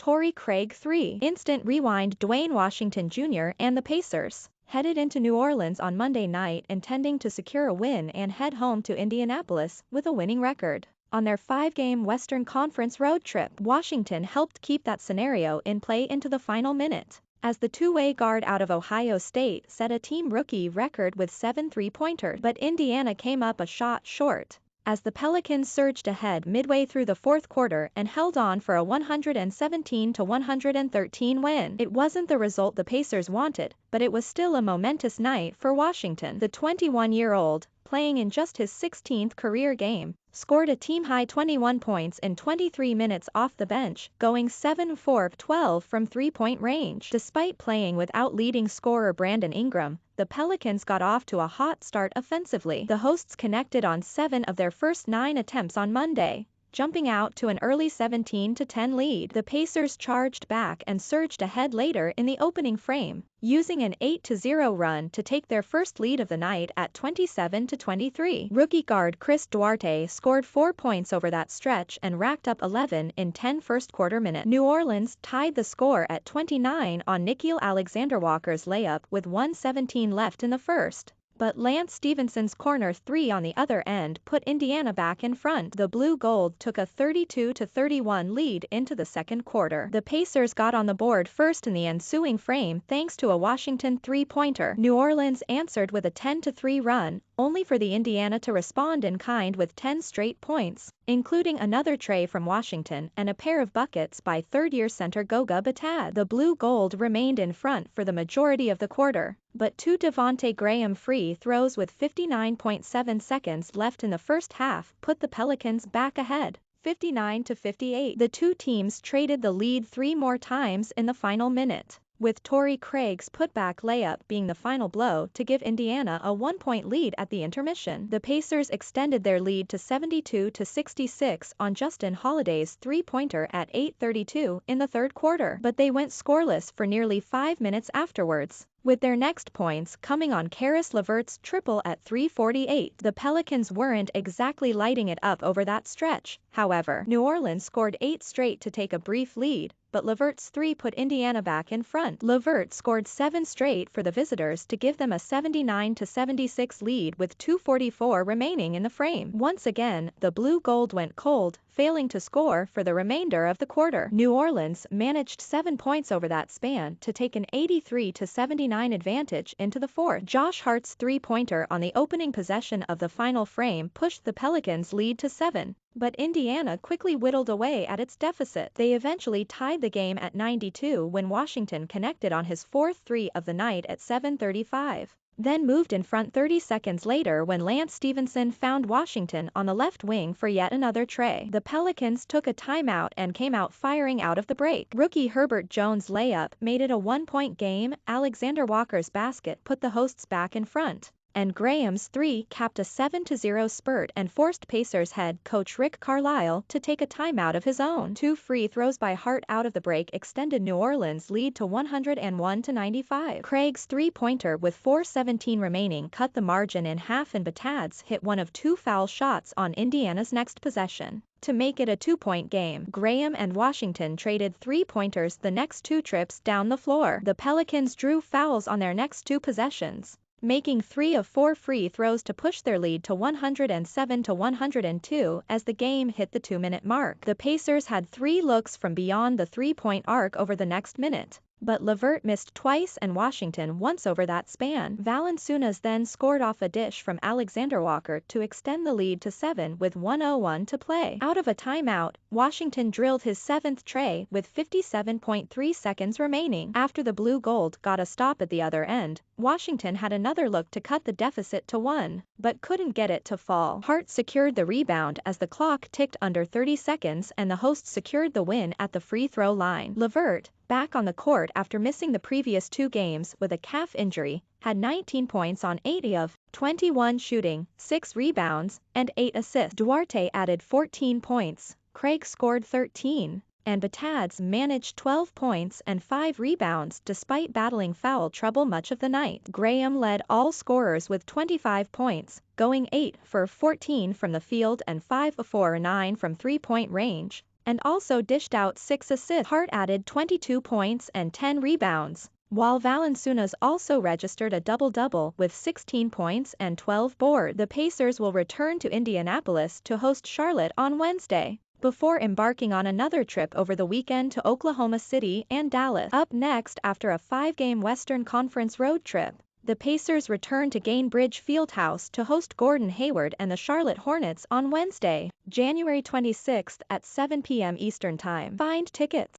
Torrey Craig 3. Instant rewind. Dwayne Washington Jr. and the Pacers headed into New Orleans on Monday night intending to secure a win and head home to Indianapolis with a winning record. On their 5-game Western Conference road trip, Washington helped keep that scenario in play into the final minute, as the two-way guard out of Ohio State set a team rookie record with 7 three-pointers, but Indiana came up a shot short, as the Pelicans surged ahead midway through the fourth quarter and held on for a 117-113 win. It wasn't the result the Pacers wanted, but it was still a momentous night for Washington. The 21-year-old, playing in just his 16th career game, scored a team-high 21 points in 23 minutes off the bench, going 7-4-12 from three-point range. Despite playing without leading scorer Brandon Ingram, the Pelicans got off to a hot start offensively. The hosts connected on 7 of their first 9 attempts on Monday, jumping out to an early 17-10 lead. The Pacers charged back and surged ahead later in the opening frame, using an 8-0 run to take their first lead of the night at 27-23. Rookie guard Chris Duarte scored 4 points over that stretch and racked up 11 in 10 first-quarter minutes. New Orleans tied the score at 29 on Nickeil Alexander-Walker's layup with 1:17 left in the first, but Lance Stephenson's corner 3 on the other end put Indiana back in front. The Blue-Gold took a 32-31 lead into the second quarter. The Pacers got on the board first in the ensuing frame thanks to a Washington three-pointer. New Orleans answered with a 10-3 run, only for the Indiana to respond in kind with 10 straight points, including another tray from Washington and a pair of buckets by third-year center Goga Bitadze. The Blue-Gold remained in front for the majority of the quarter, but 2 Devonte Graham free throws with 59.7 seconds left in the first half put the Pelicans back ahead, 59-58. The two teams traded the lead 3 more times in the final minute, with Tory Craig's putback layup being the final blow to give Indiana a 1-point lead at the intermission. The Pacers extended their lead to 72-66 on Justin Holiday's three-pointer at 8:32 in the third quarter, but they went scoreless for nearly 5 minutes afterwards, with their next points coming on Caris LeVert's triple at 3:48. The Pelicans weren't exactly lighting it up over that stretch, however. New Orleans scored 8 straight to take a brief lead, but LeVert's 3 put Indiana back in front. LeVert scored 7 straight for the visitors to give them a 79-76 lead with 2:44 remaining in the frame. Once again, the Blue-Gold went cold, failing to score for the remainder of the quarter. New Orleans managed 7 points over that span to take an 83-79 advantage into the fourth. Josh Hart's three-pointer on the opening possession of the final frame pushed the Pelicans' lead to 7. But Indiana quickly whittled away at its deficit. They eventually tied the game at 92 when Washington connected on his 4th 3 of the night at 7:35. Then moved in front 30 seconds later when Lance Stephenson found Washington on the left wing for yet another tray. The Pelicans took a timeout and came out firing out of the break. Rookie Herbert Jones' layup made it a 1-point game. Alexander-Walker's basket put the hosts back in front, and Graham's 3 capped a 7-0 spurt and forced Pacers head coach Rick Carlisle to take a timeout of his own. 2 free throws by Hart out of the break extended New Orleans' lead to 101-95. Craig's three-pointer with 4:17 remaining cut the margin in half, and Bitadze hit one of 2 foul shots on Indiana's next possession to make it a 2-point game. Graham and Washington traded three-pointers the next 2 trips down the floor. The Pelicans drew fouls on their next 2 possessions, making 3 of 4 free throws to push their lead to 107-102 as the game hit the 2-minute mark. The Pacers had 3 looks from beyond the 3-point arc over the next minute, but LeVert missed twice and Washington once over that span. Valanciunas then scored off a dish from Alexander-Walker to extend the lead to 7 with 1:01 to play. Out of a timeout, Washington drilled his 7th tray with 57.3 seconds remaining. After the Blue-Gold got a stop at the other end, Washington had another look to cut the deficit to 1, but couldn't get it to fall. Hart secured the rebound as the clock ticked under 30 seconds and the hosts secured the win at the free throw line. LeVert, back on the court after missing the previous 2 games with a calf injury, had 19 points on 8 of 21 shooting, 6 rebounds, and 8 assists. Duarte added 14 points, Craig scored 13, and Bitadze managed 12 points and 5 rebounds despite battling foul trouble much of the night. Graham led all scorers with 25 points, going 8 for 14 from the field and 5 for 9 from three-point range, and also dished out 6 assists. Hart added 22 points and 10 rebounds, while Valanciunas also registered a double-double with 16 points and 12 boards. The Pacers will return to Indianapolis to host Charlotte on Wednesday, before embarking on another trip over the weekend to Oklahoma City and Dallas. Up next, after a 5-game Western Conference road trip, the Pacers return to Gainbridge Fieldhouse to host Gordon Hayward and the Charlotte Hornets on Wednesday, January 26 at 7 p.m. Eastern Time. Find tickets